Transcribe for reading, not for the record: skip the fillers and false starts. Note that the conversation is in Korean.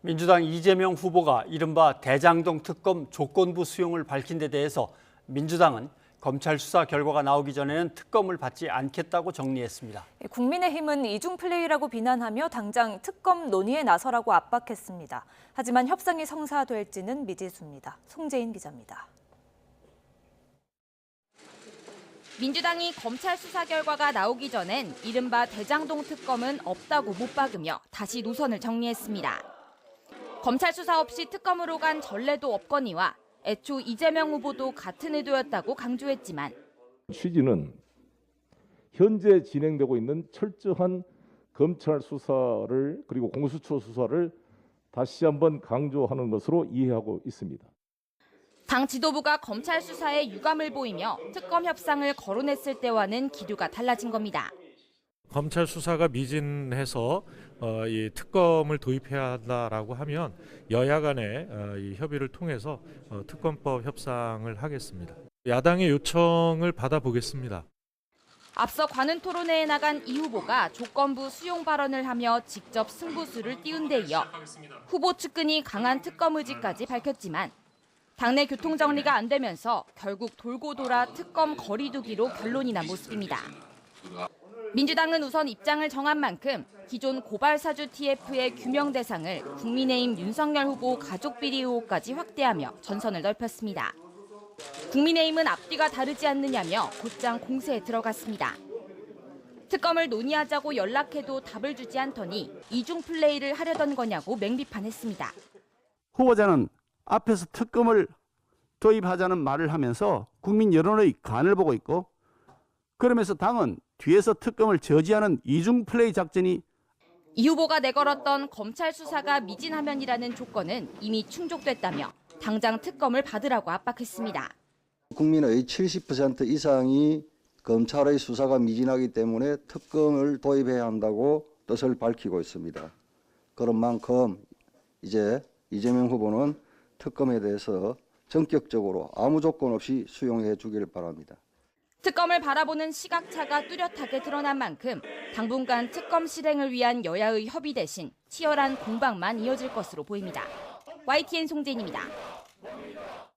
민주당 이재명 후보가 이른바 대장동 특검 조건부 수용을 밝힌 데 대해서 민주당은 검찰 수사 결과가 나오기 전에는 특검을 받지 않겠다고 정리했습니다. 국민의힘은 이중 플레이라고 비난하며 당장 특검 논의에 나서라고 압박했습니다. 하지만 협상이 성사될지는 미지수입니다. 송재인 기자입니다. 민주당이 검찰 수사 결과가 나오기 전엔 이른바 대장동 특검은 없다고 못 박으며 다시 노선을 정리했습니다. 검찰 수사 없이 특검으로 간 전례도 없거니와 애초 이재명 후보도 같은 의도였다고 강조했지만 취지는 현재 진행되고 있는 철저한 검찰 수사를 그리고 공수처 수사를 다시 한번 강조하는 것으로 이해하고 있습니다. 당 지도부가 검찰 수사에 유감을 보이며 특검 협상을 거론했을 때와는 기류가 달라진 겁니다. 검찰 수사가 미진해서 이 특검을 도입해야 한다라고 하면 여야 간의 이 협의를 통해서 특검법 협상을 하겠습니다. 야당의 요청을 받아보겠습니다. 앞서 관훈 토론회에 나간 이 후보가 조건부 수용 발언을 하며 직접 승부수를 띄운 데 이어 후보 측근이 강한 특검 의지까지 밝혔지만 당내 교통 정리가 안 되면서 결국 돌고 돌아 특검 거리두기로 결론이 난 모습입니다. 민주당은 우선 입장을 정한 만큼 기존 고발사주 TF의 규명 대상을 국민의힘 윤석열 후보 가족 비리 의혹까지 확대하며 전선을 넓혔습니다. 국민의힘은 앞뒤가 다르지 않느냐며 곧장 공세에 들어갔습니다. 특검을 논의하자고 연락해도 답을 주지 않더니 이중 플레이를 하려던 거냐고 맹비판했습니다. 후보자는 앞에서 특검을 도입하자는 말을 하면서 국민 여론의 간을 보고 있고 그러면서 당은 뒤에서 특검을 저지하는 이중 플레이 작전이 이 후보가 내걸었던 검찰 수사가 미진하면이라는 조건은 이미 충족됐다며 당장 특검을 받으라고 압박했습니다. 국민의 70% 이상이 검찰의 수사가 미진하기 때문에 특검을 도입해야 한다고 뜻을 밝히고 있습니다. 그런 만큼 이제 이재명 후보는 특검에 대해서 전격적으로 아무 조건 없이 수용해 주길 바랍니다. 특검을 바라보는 시각차가 뚜렷하게 드러난 만큼 당분간 특검 실행을 위한 여야의 협의 대신 치열한 공방만 이어질 것으로 보입니다. YTN 송재인입니다.